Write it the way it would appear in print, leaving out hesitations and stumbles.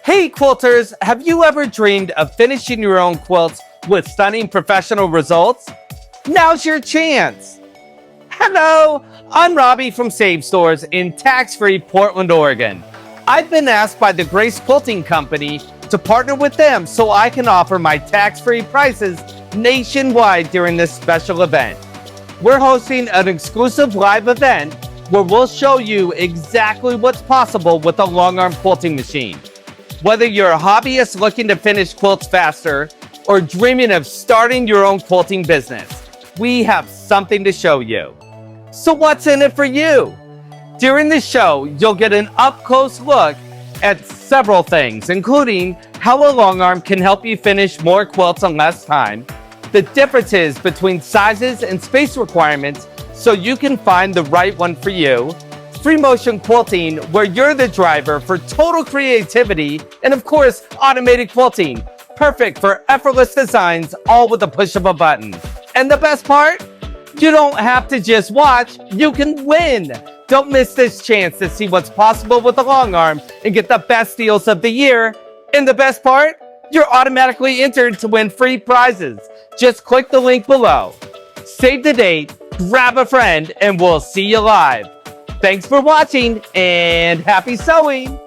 Hey quilters, have you ever dreamed of finishing your own quilts with stunning professional results? Now's your chance! Hello, I'm Robbie from Save Stores in tax-free Portland, Oregon. I've been asked by the Grace Quilting Company to partner with them so I can offer my tax-free prices nationwide during this special event. We're hosting an exclusive live event where we'll show you exactly what's possible with a Longarm quilting machine. Whether you're a hobbyist looking to finish quilts faster or dreaming of starting your own quilting business, we have something to show you. So what's in it for you? During the show, you'll get an up-close look at several things, including how a Longarm can help you finish more quilts in less time, the differences between sizes and space requirements so you can find the right one for you, free motion quilting where you're the driver for total creativity, and of course, automated quilting, perfect for effortless designs, all with the push of a button. And the best part? You don't have to just watch, you can win! Don't miss this chance to see what's possible with the Longarm and get the best deals of the year. And the best part? You're automatically entered to win free prizes. Just click the link below. Save the date, grab a friend, and we'll see you live. Thanks for watching and happy sewing!